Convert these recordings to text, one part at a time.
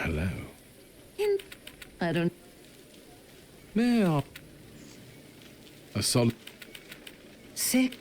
hello. I don't... May I... A solid... Sick.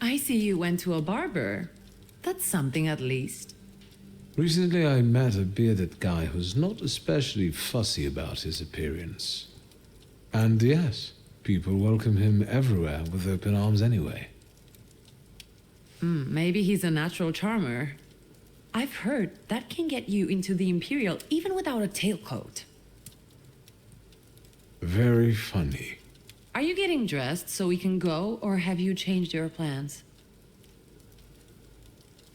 I see you went to a barber. That's something at least. Recently I met a bearded guy who's not especially fussy about his appearance. And yes, people welcome him everywhere with open arms anyway. Maybe he's a natural charmer. I've heard that can get you into the Imperial even without a tailcoat. Very funny. Are you getting dressed so we can go, or have you changed your plans?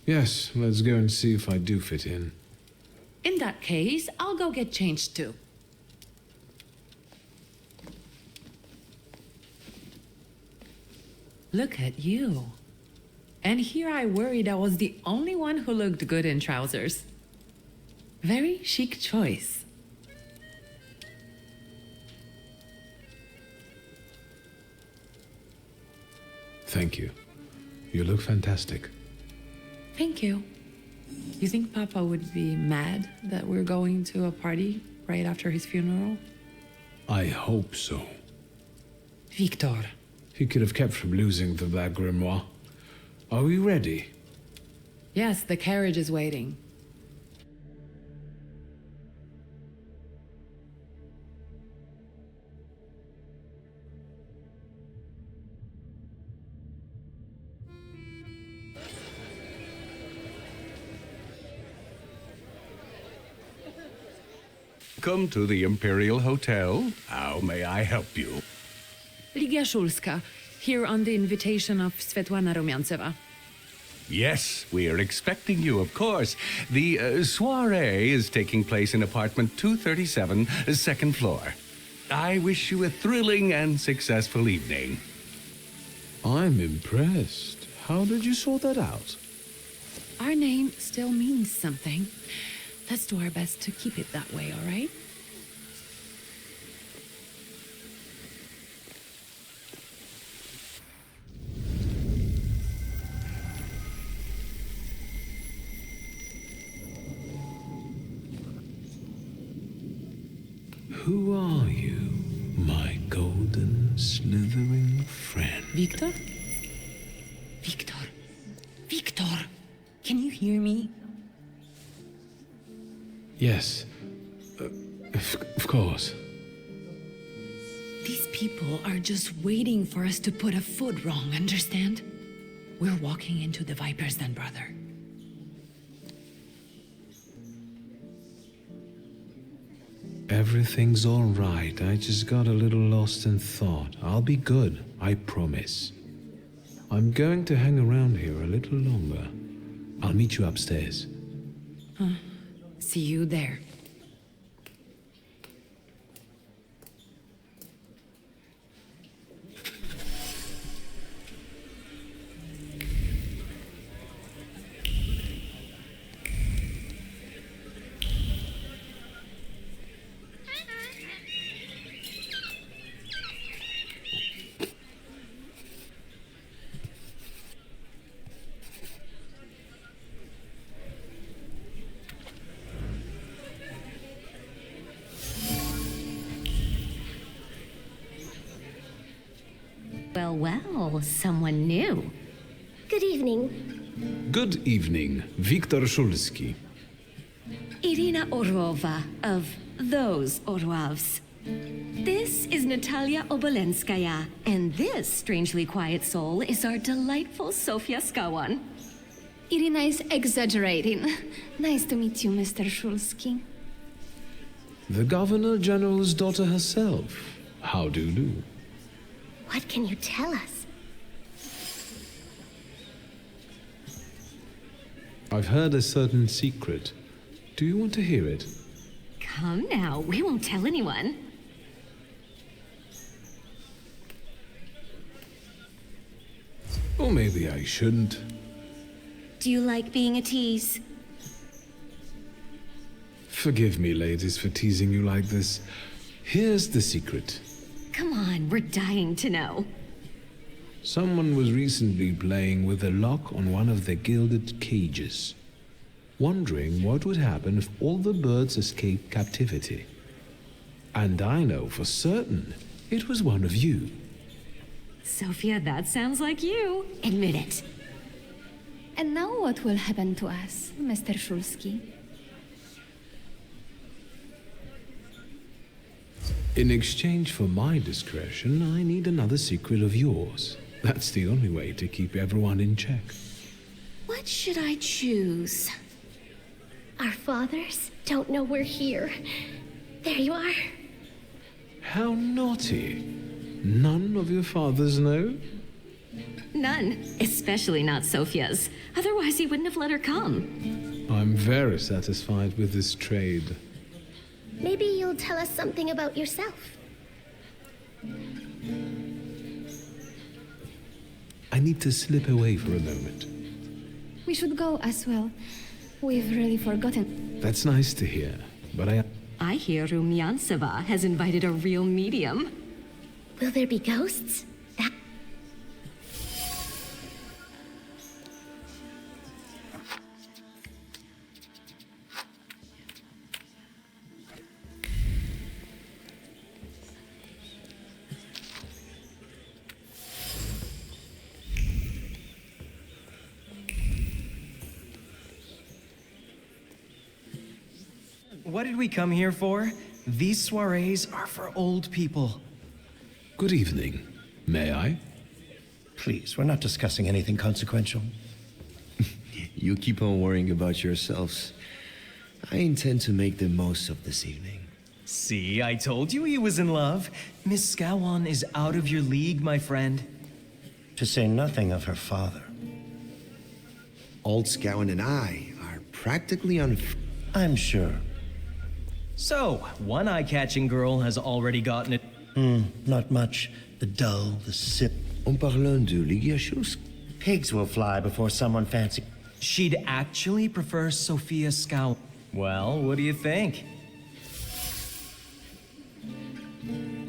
Yes, let's go and see if I do fit in. In that case, I'll go get changed too. Look at you. And here I worried I was the only one who looked good in trousers. Very chic choice. Thank you. You look fantastic. Thank you. You think Papa would be mad that we're going to a party right after his funeral? I hope so. Wiktor. He could have kept from losing the Black Grimoire. Are we ready? Yes, the carriage is waiting. Welcome to the Imperial Hotel. How may I help you? Ligia Szulska, here on the invitation of Svetlana Rumyantseva. Yes, we are expecting you, of course. The soiree is taking place in apartment 237, second floor. I wish you a thrilling and successful evening. I'm impressed. How did you sort that out? Our name still means something. Let's do our best to keep it that way, all right? Who are you, my golden slithering friend? Wiktor? Wiktor. Wiktor! Can you hear me? Yes, of course. These people are just waiting for us to put a foot wrong, understand? We're walking into the Viper's Den, brother. Everything's all right. I just got a little lost in thought. I'll be good, I promise. I'm going to hang around here a little longer. I'll meet you upstairs. See you there. Well, someone new. Good evening. Good evening, Wiktor Szulski. Irina Orlova of those Orlovs. This is Natalia Obolenskaya, and this strangely quiet soul is our delightful Sofia Skawan. Irina is exaggerating. Nice to meet you, Mr. Szulski. The Governor General's daughter herself. How do you do? What can you tell us? I've heard a certain secret. Do you want to hear it? Come now, we won't tell anyone. Or maybe I shouldn't. Do you like being a tease? Forgive me, ladies, for teasing you like this. Here's the secret. Come on, we're dying to know. Someone was recently playing with a lock on one of the gilded cages, wondering what would happen if all the birds escaped captivity. And I know for certain it was one of you. Sofia, that sounds like you. Admit it. And now what will happen to us, Mr. Szulski? In exchange for my discretion, I need another secret of yours. That's the only way to keep everyone in check. What should I choose? Our fathers don't know we're here. There you are. How naughty. None of your fathers know? None, especially not Sofia's. Otherwise, he wouldn't have let her come. I'm very satisfied with this trade. Maybe you'll tell us something about yourself. I need to slip away for a moment. We should go as well. We've really forgotten. That's nice to hear, but I hear Rumyanseva has invited a real medium. Will there be ghosts? That What did we come here for? These soirees are for old people. Good evening. May I? Please, we're not discussing anything consequential. You keep on worrying about yourselves. I intend to make the most of this evening. See, I told you he was in love. Miss Scowan is out of your league, my friend. To say nothing of her father. Old Scowen and I are practically on... I'm sure. So, one eye-catching girl has already gotten it. Not much. The dull, the sip. En parlant de Wiktor Szulski. Pigs will fly before someone fancy. She'd actually prefer Sophia Scowan. Well, what do you think?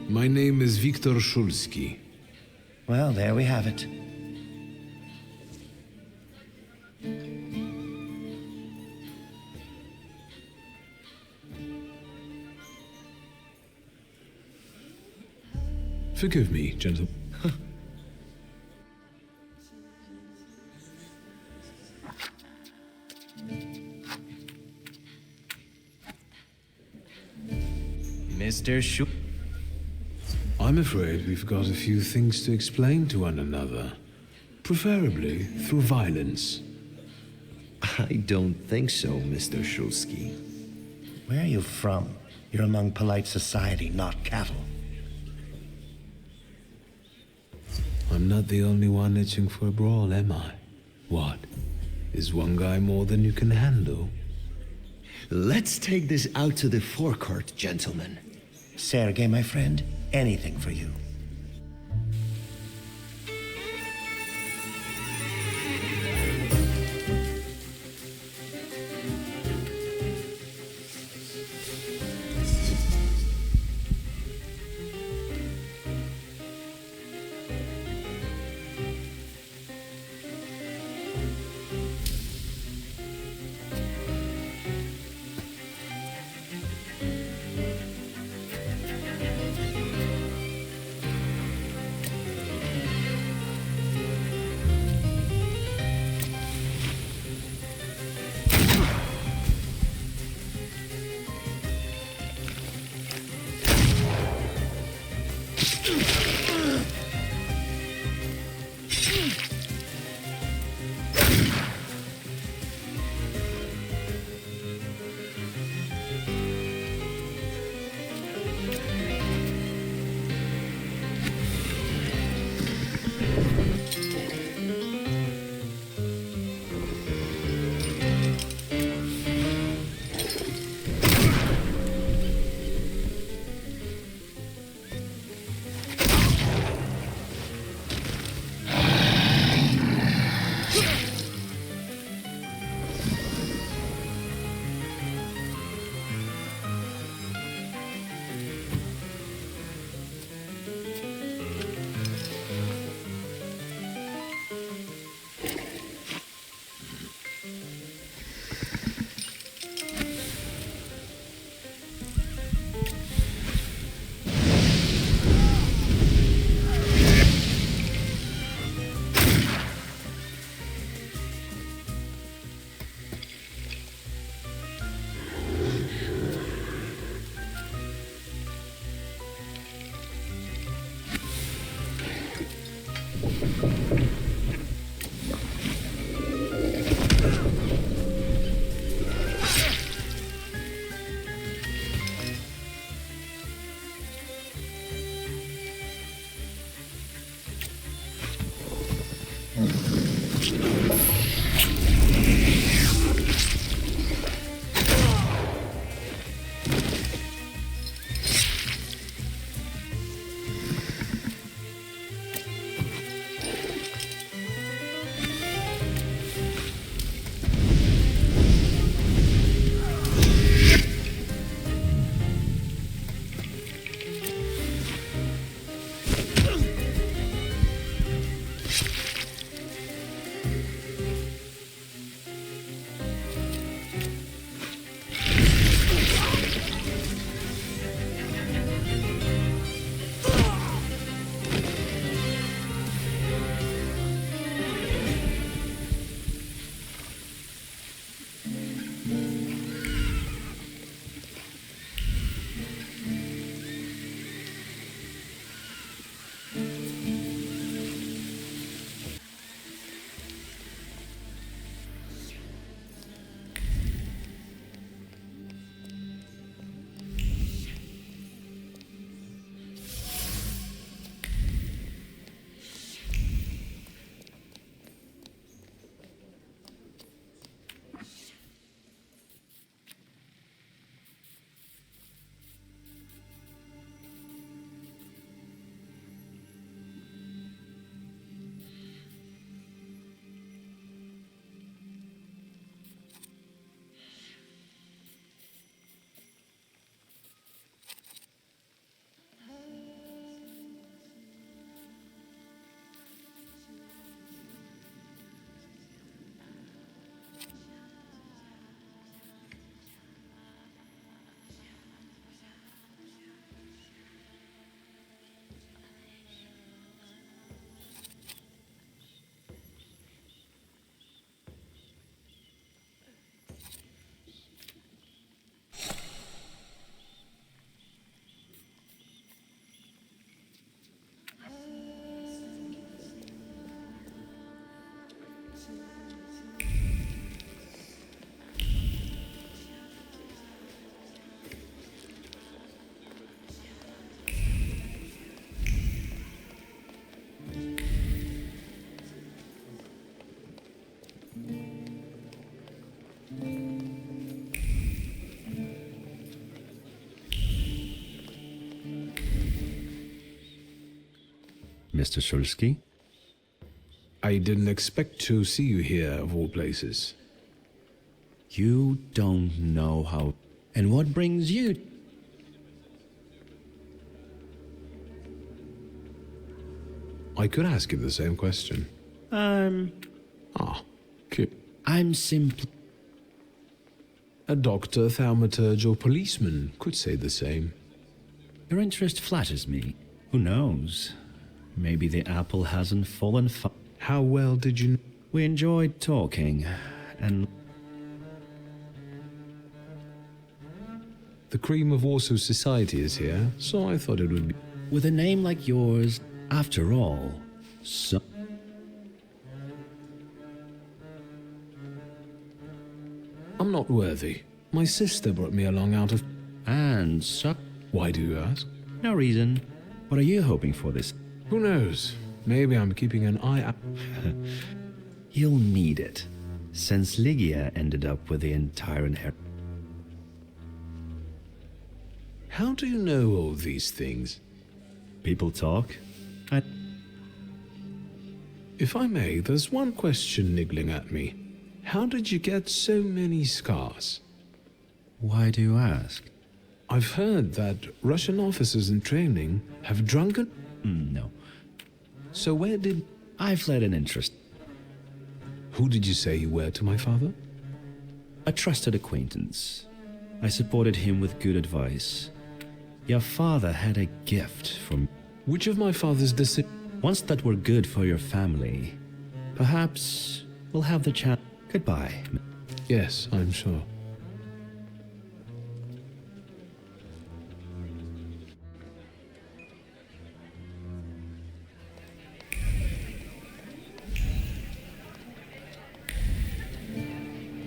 My name is Wiktor Szulski. Well, there we have it. Forgive me, gentlemen. Mr. Shu... I'm afraid we've got a few things to explain to one another. Preferably through violence. I don't think so, Mr. Szulski. Where are you from? You're among polite society, not cattle. I'm not the only one itching for a brawl, am I? What? Is one guy more than you can handle? Let's take this out to the forecourt, gentlemen. Sergei, my friend, anything for you. Mr. Szulski. I didn't expect to see you here, of all places. You don't know how... And what brings you... I could ask you the same question. Cute. I'm simply... A doctor, thaumaturge, or policeman could say the same. Your interest flatters me. Who knows? Maybe the apple hasn't fallen far. How well did you... We enjoyed talking, and... The cream of Warsaw society is here, so I thought it would be... With a name like yours, after all, so... I'm not worthy. My sister brought me along out of... And so... Why do you ask? No reason. What are you hoping for this? Who knows? Maybe I'm keeping an eye out. You'll need it, since Lygia ended up with the entire inheritance. How do you know all these things? People talk. If I may, there's one question niggling at me. How did you get so many scars? Why do you ask? I've heard that Russian officers in training have drunken... No. So where did... I've led an interest. Who did you say you were to my father? A trusted acquaintance. I supported him with good advice. Your father had a gift from... Which of my father's Ones that were good for your family. Perhaps we'll have the chance... Goodbye. Yes, I'm sure.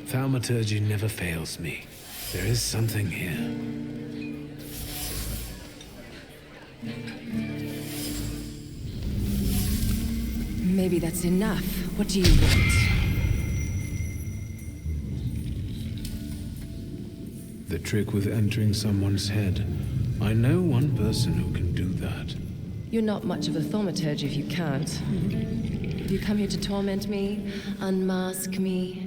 Thaumaturge never fails me. There is something here. Maybe that's enough. What do you want? The trick with entering someone's head. I know one person who can do that. You're not much of a thaumaturge if you can't. You come here to torment me, unmask me.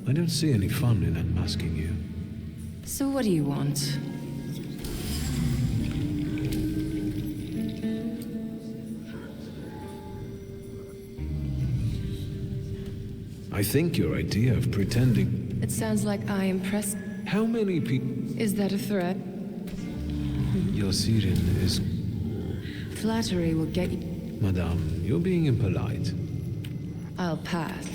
I don't see any fun in unmasking you. So what do you want? I think your idea of pretending... It sounds like I impressed. How many people... Is that a threat? Your Sirin is... Flattery will get you. Madame, you're being impolite. I'll pass.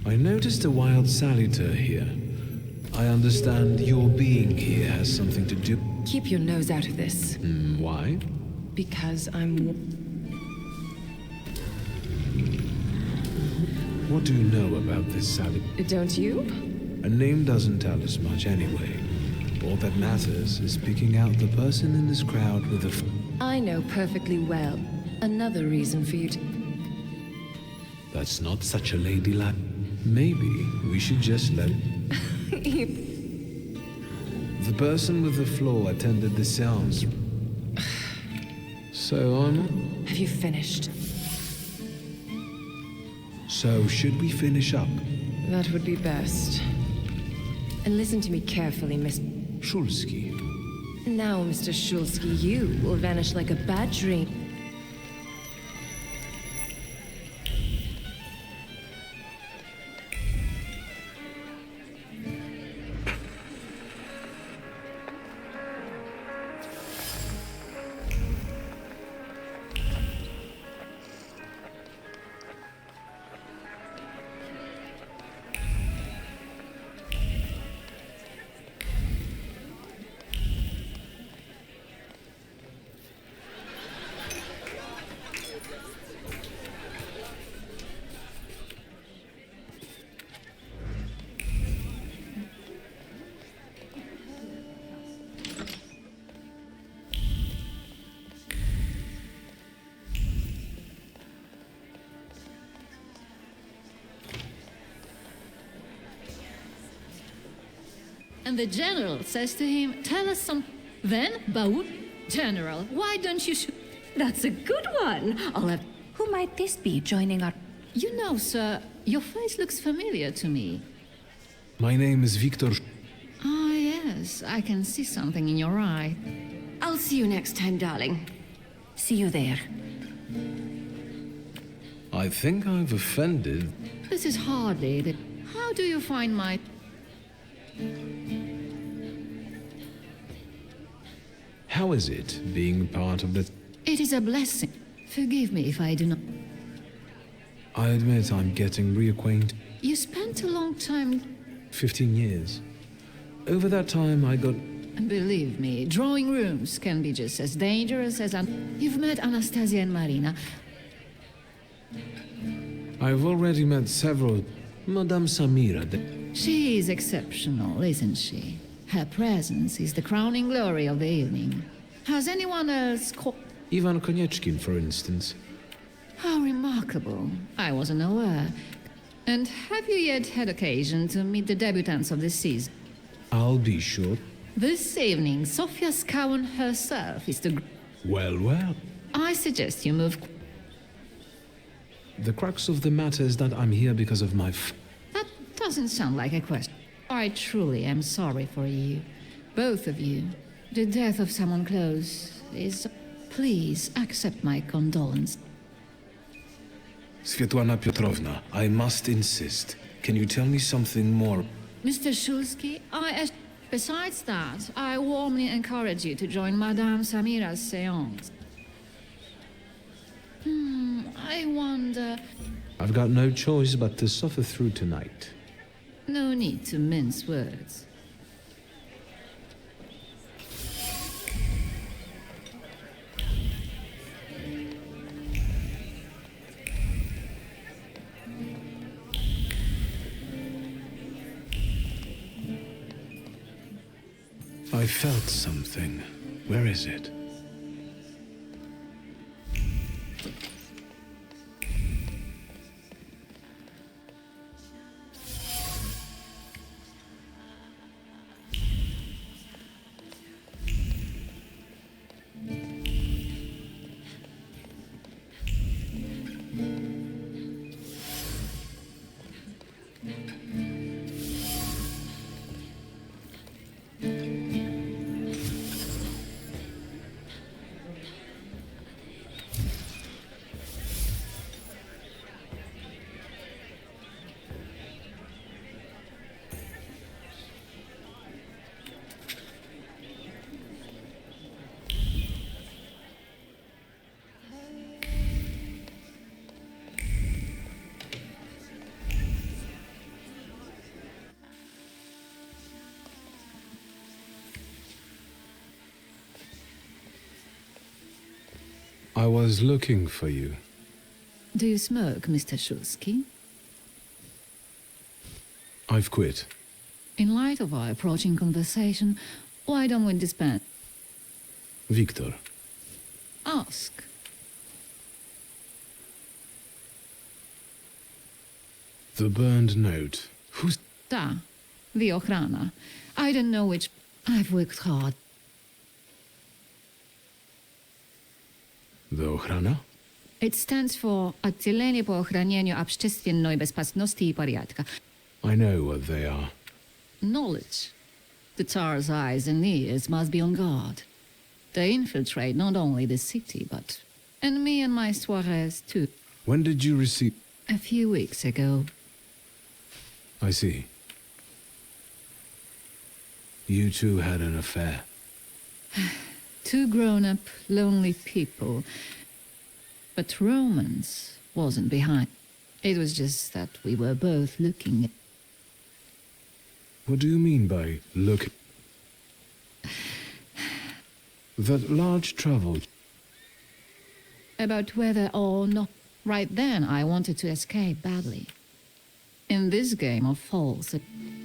I noticed a wild saluter here. I understand your being here has something to do... Keep your nose out of this. Why? Because I'm... What do you know about this saluter? Don't you? A name doesn't tell us much anyway. All that matters is picking out the person in this crowd with the... I know perfectly well. Another reason for you to... That's not such a ladylike... Maybe we should just let... The person with the flaw attended the seance. So Have you finished? So should we finish up? That would be best. And listen to me carefully, Miss... Szulski. Now, Mr. Szulski, you will vanish like a bad dream. And the general says to him, tell us some. Then, Baud, General, why don't you shoot? That's a good one. I'll have. Who might this be joining our... You know, sir, your face looks familiar to me. My name is Wiktor. Ah, yes, I can see something in your eye. I'll see you next time, darling. See you there. I think I've offended. This is hardly the... How do you find my... How is it being part of the... It is a blessing. Forgive me if I do not... I admit I'm getting reacquainted. You spent a long time... 15 years. Over that time, I got... Believe me, drawing rooms can be just as dangerous as... You've met Anastasia and Marina. I've already met several... Madame Samira... She is exceptional, isn't she? Her presence is the crowning glory of the evening. Has anyone else Ivan Konieczkin, for instance. How remarkable. I wasn't aware. And have you yet had occasion to meet the debutants of the season? I'll be sure. This evening, Sofia Skowan herself is the... Well, well. I suggest you move... The crux of the matter is that I'm here because of my... That doesn't sound like a question. I truly am sorry for you. Both of you. The death of someone close is... Please accept my condolence. Svetlana Petrovna, I must insist. Can you tell me something more? Mr. Szulski, Besides that, I warmly encourage you to join Madame Samira's séance. I wonder... I've got no choice but to suffer through tonight. No need to mince words. I felt something. Where is it? I was looking for you. Do you smoke, Mr. Szulski? I've quit. In light of our approaching conversation, why don't we disband? Wiktor. Ask. The burned note. Who's... Da. The Ochrana. I don't know which... I've worked hard. The Ochrana? It stands for Отделение по охранению общественной безопасности и порядка. I know what they are. Knowledge. The Tsar's eyes and ears must be on guard. They infiltrate not only the city, but... And me and my soirees, too. When did you receive... A few weeks ago. I see. You two had an affair. Two grown-up, lonely people. But romance wasn't behind. It was just that we were both looking at... What do you mean by look? That large trouble. About whether or not... Right then, I wanted to escape badly. In this game of false...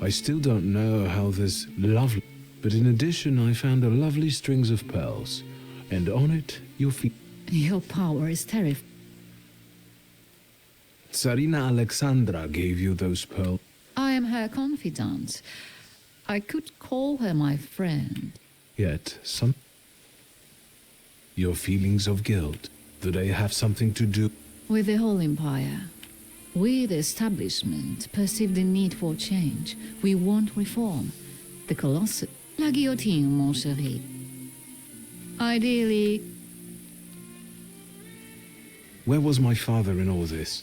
I still don't know how this lovely... But in addition, I found a lovely strings of pearls. And on it, your feet... Your power is terrifying. Tsarina Alexandra gave you those pearls. I am her confidant. I could call her my friend. Yet, your feelings of guilt, do they have something to do? With the whole empire. We, the establishment, perceive the need for change. We want reform. The Colossus. La guillotine, mon chéri. Ideally... Where was my father in all this?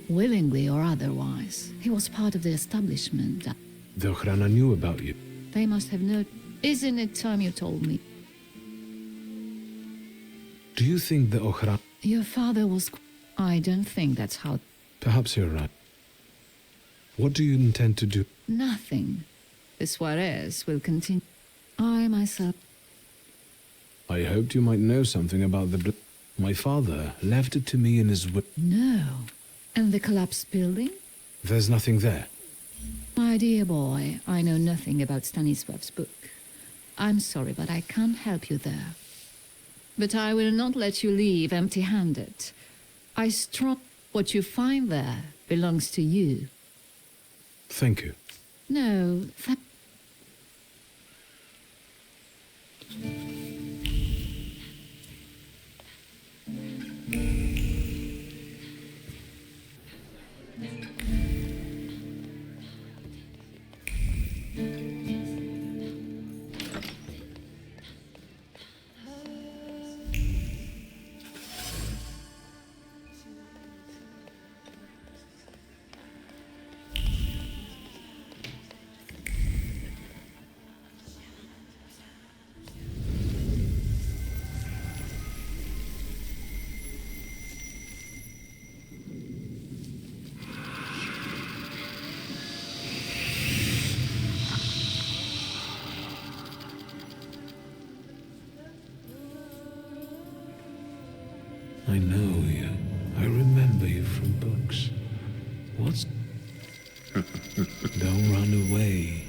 Willingly or otherwise, he was part of the establishment. The Ochrana knew about you. They must have known. Isn't it time you told me? Do you think the Ochrana... Your father was... I don't think that's how... Perhaps you're right. What do you intend to do? Nothing. The soirees will continue. I myself... I hoped you might know something about the... My father left it to me in his will. No. And the collapsed building? There's nothing there. My dear boy, I know nothing about Stanisław's book. I'm sorry, but I can't help you there. But I will not let you leave empty-handed. I strong... What you find there belongs to you. Thank you. No, I know you. I remember you from books. What's... Don't run away.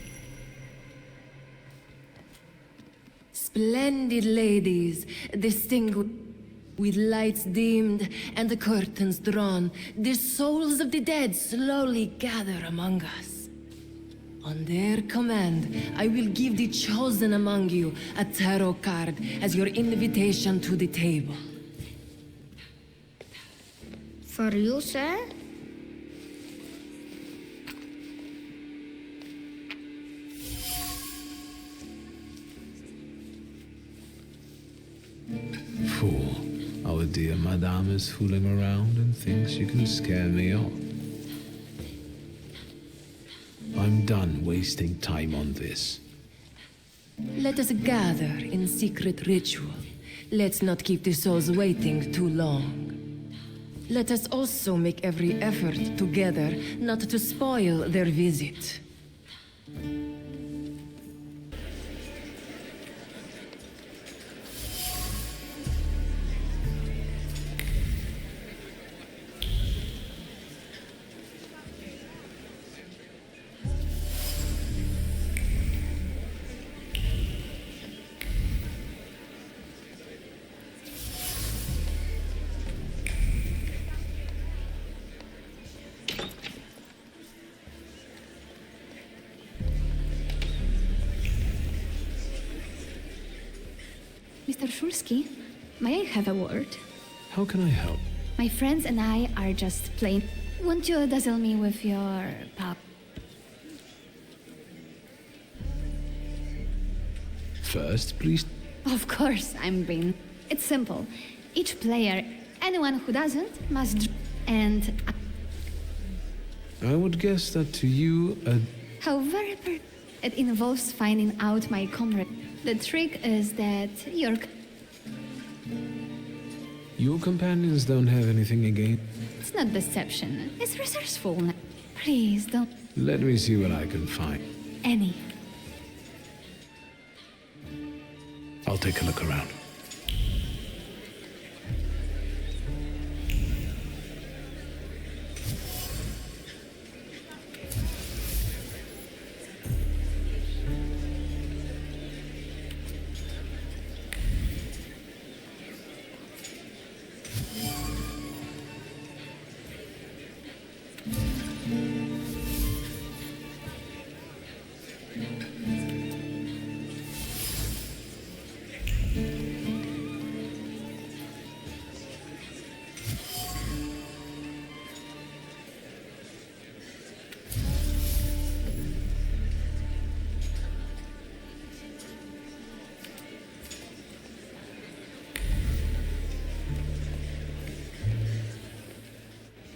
Splendid ladies, distinguished, with lights dimmed and the curtains drawn, the souls of the dead slowly gather among us. On their command, I will give the chosen among you a tarot card as your invitation to the table. For you, sir? Fool. Our dear madame is fooling around and thinks she can scare me off. I'm done wasting time on this. Let us gather in secret ritual. Let's not keep the souls waiting too long. Let us also make every effort together not to spoil their visit. Mr. Szulski, may I have a word? How can I help? My friends and I are just plain... Won't you dazzle me with your pop? First, please... Of course, I'm being... It's simple. Each player, anyone who doesn't, must... And... I would guess that to you, How very It involves finding out my comrade. The trick is that your companions don't have anything against... It's not deception. It's resourcefulness. Please, don't... Let me see what I can find. Any. I'll take a look around.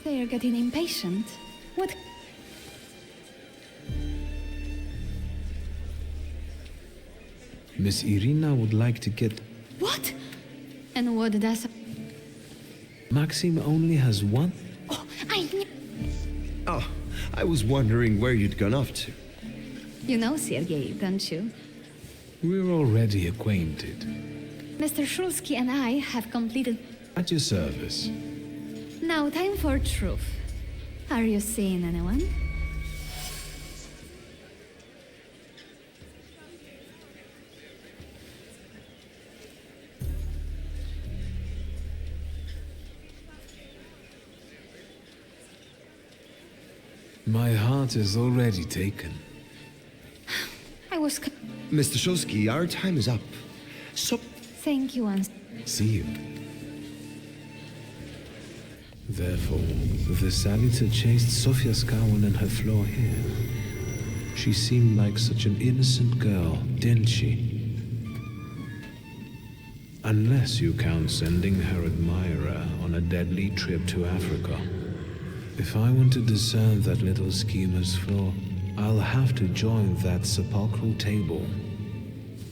They're getting impatient. What? Miss Irina would like to get... What? And what does... Maxim only has one? Oh, I knew... Oh, I was wondering where you'd gone off to. You know Sergei, don't you? We're already acquainted. Mr. Szulski and I have completed... At your service. Now, time for truth. Are you seeing anyone? My heart is already taken. I was... Mr. Szulski, our time is up. So... Thank you once. See you. Therefore, the Salita chased Sofia Scowen and her floor here. She seemed like such an innocent girl, didn't she? Unless you count sending her admirer on a deadly trip to Africa. If I want to discern that little schemer's flaw, I'll have to join that sepulchral table.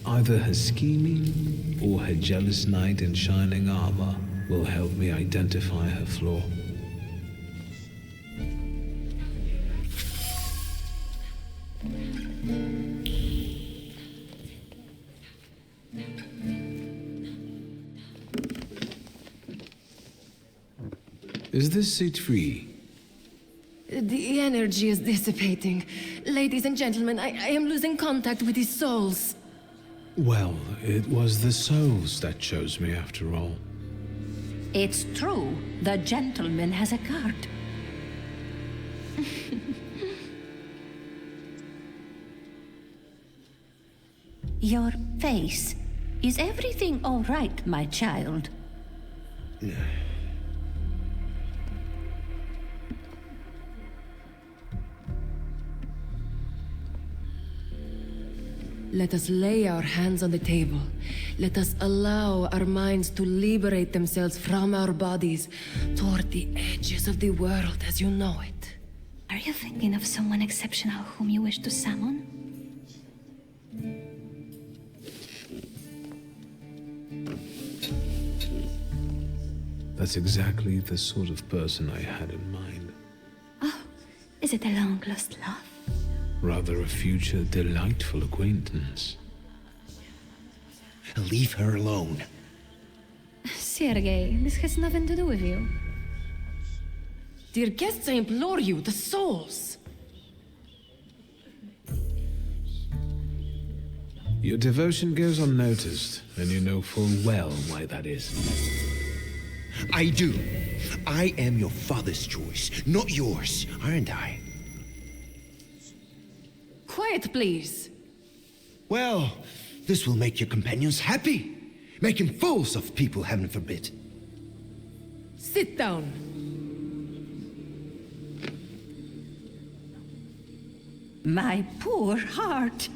Either her scheming or her jealous knight in shining armor will help me identify her flaw. Is this seat free? The energy is dissipating. Ladies and gentlemen, I am losing contact with these souls. Well, it was the souls that chose me after all. It's true. The gentleman has a card. Your face. Is everything all right, my child? Let us lay our hands on the table. Let us allow our minds to liberate themselves from our bodies toward the edges of the world as you know it. Are you thinking of someone exceptional whom you wish to summon? That's exactly the sort of person I had in mind. Oh, is it a long-lost love? Rather a future delightful acquaintance. Leave her alone. Sergei, this has nothing to do with you. Dear guests, I implore you, the souls! Your devotion goes unnoticed, and you know full well why that is. I do. I am your father's choice, not yours, aren't I? Quiet, please. Well, this will make your companions happy. Making fools of people, heaven forbid. Sit down. My poor heart.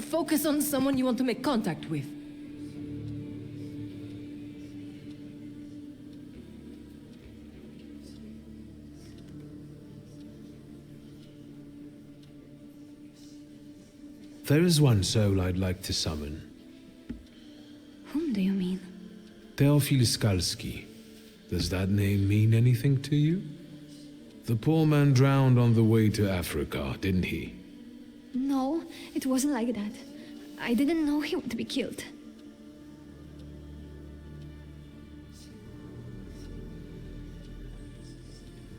Focus on someone you want to make contact with. There is one soul I'd like to summon. Whom do you mean? Teofil Skalski. Does that name mean anything to you? The poor man drowned on the way to Africa, didn't he? No, it wasn't like that. I didn't know he would be killed.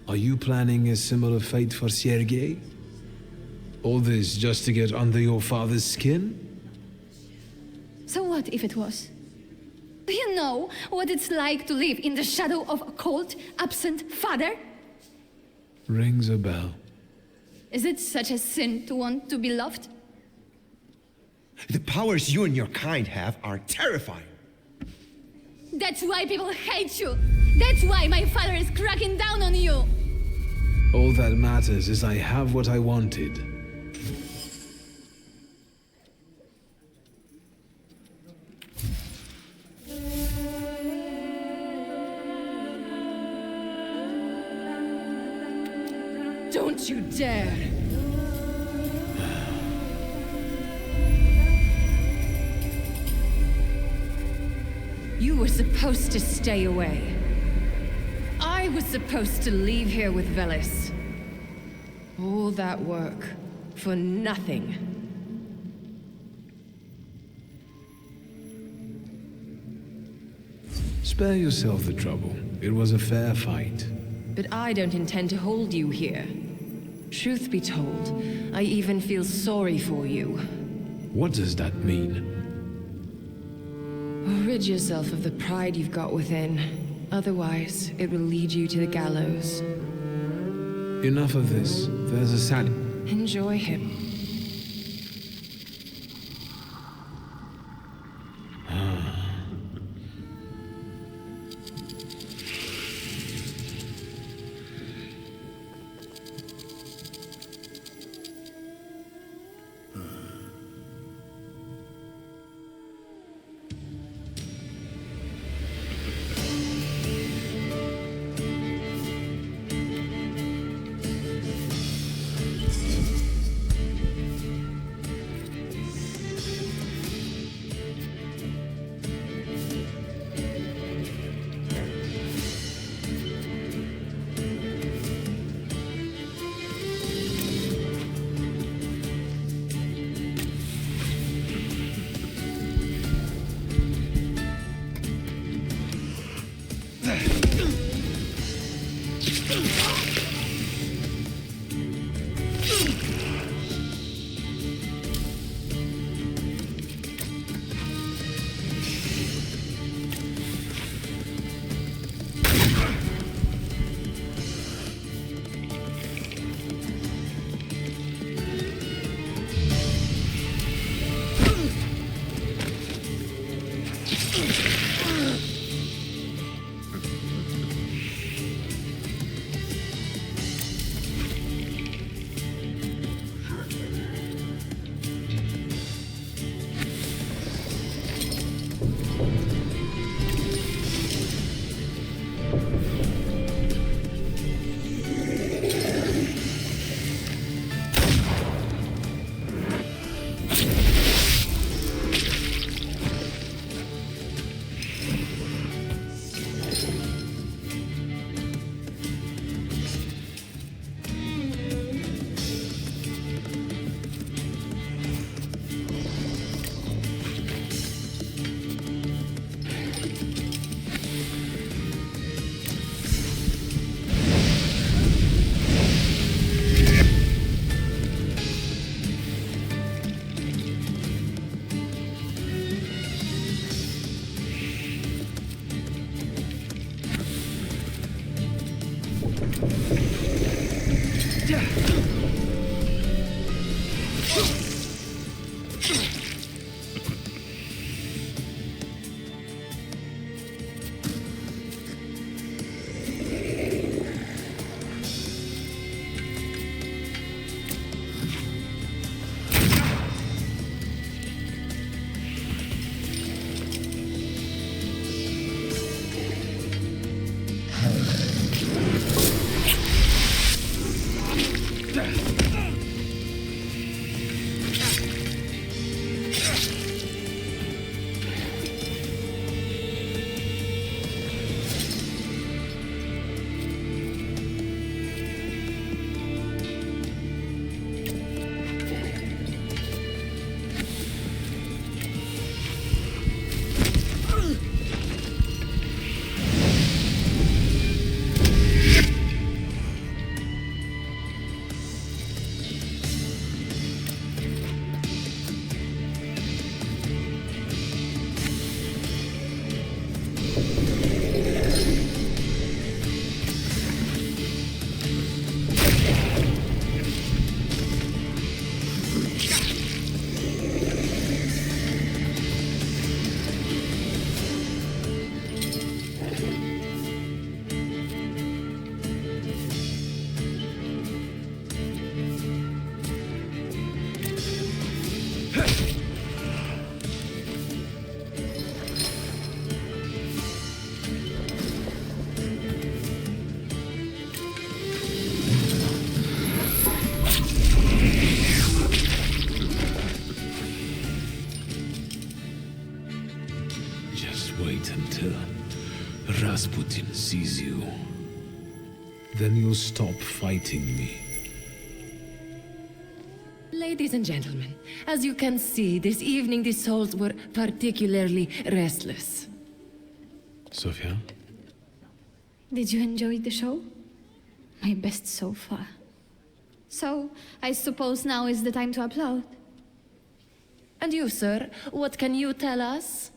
Are you planning a similar fate for Sergei? All this just to get under your father's skin? So what if it was? Do you know what it's like to live in the shadow of a cold, absent father? Rings a bell. Is it such a sin to want to be loved? The powers you and your kind have are terrifying. That's why people hate you! That's why my father is cracking down on you! All that matters is I have what I wanted. Don't you dare! You were supposed to stay away. I was supposed to leave here with Velis. All that work for nothing. Spare yourself the trouble. It was a fair fight. But I don't intend to hold you here. Truth be told, I even feel sorry for you. What does that mean? Rid yourself of the pride you've got within. Otherwise, it will lead you to the gallows. Enough of this. There's a sad... Enjoy him. wait until Rasputin sees you. Then you'll stop fighting me. Ladies and gentlemen, as you can see, this evening the souls were particularly restless. Sofia? Did you enjoy the show? My best so far. So, I suppose now is the time to applaud. And you, sir, what can you tell us?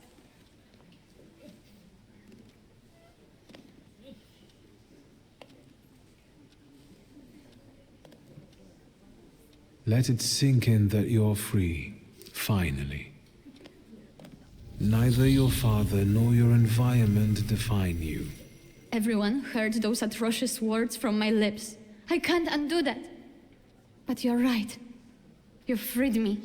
Let it sink in that you're free, finally. Neither your father nor your environment define you. Everyone heard those atrocious words from my lips. I can't undo that. But you're right. You freed me.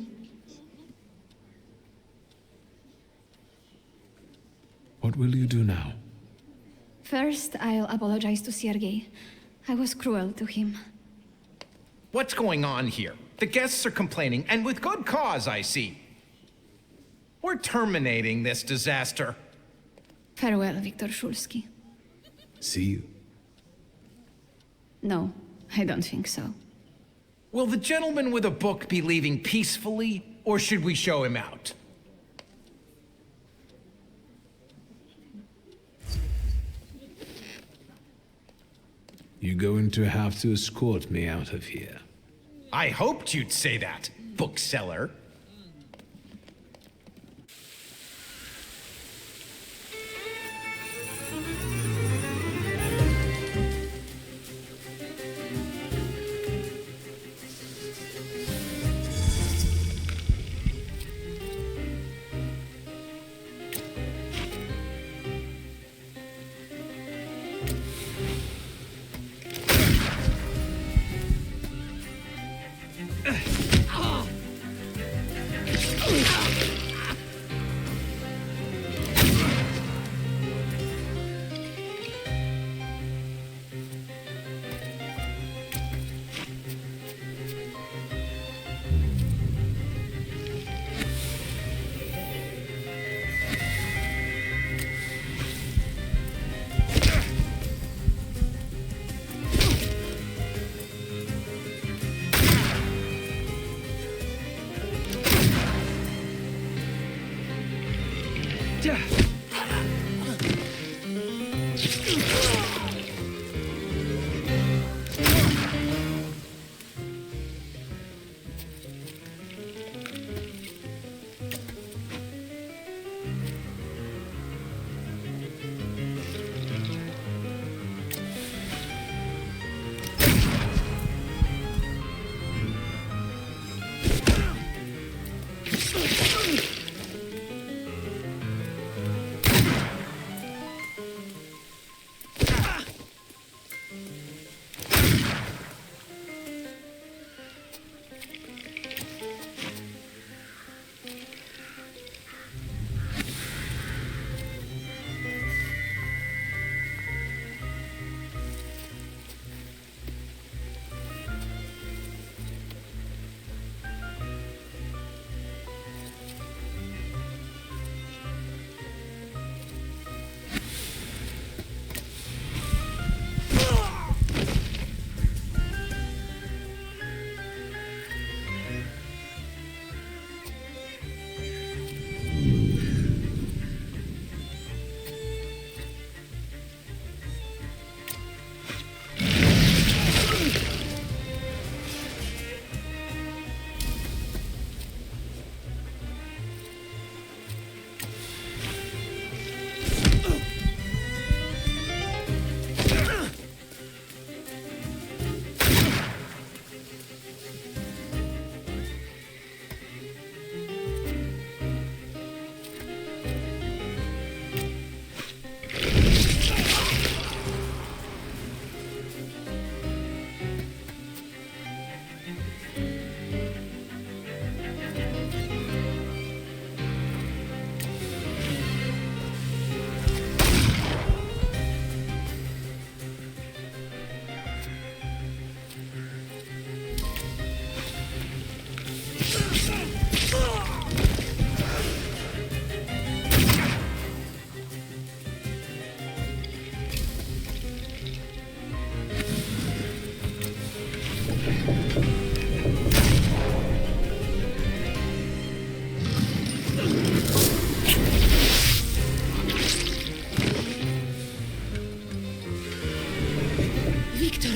What will you do now? First, I'll apologize to Sergei. I was cruel to him. What's going on here? The guests are complaining, and with good cause, I see. We're terminating this disaster. Farewell, Wiktor Szulski. See you. No, I don't think so. Will the gentleman with a book be leaving peacefully, or should we show him out? You're going to have to escort me out of here. I hoped you'd say that, bookseller.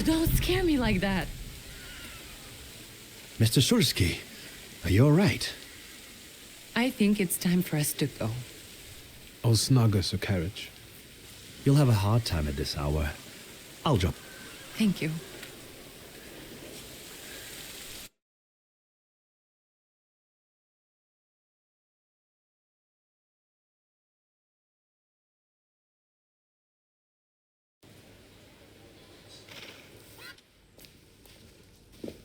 don't scare me like that. Mr. Szulski, are you all right? I think it's time for us to go. I'll snug us a carriage. You'll have a hard time at this hour. I'll drop. Thank you.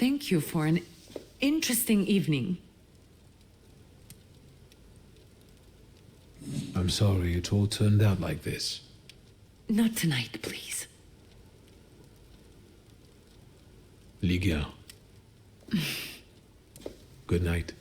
Thank you for an interesting evening. I'm sorry it all turned out like this. Not tonight, please. Ligia. Good night.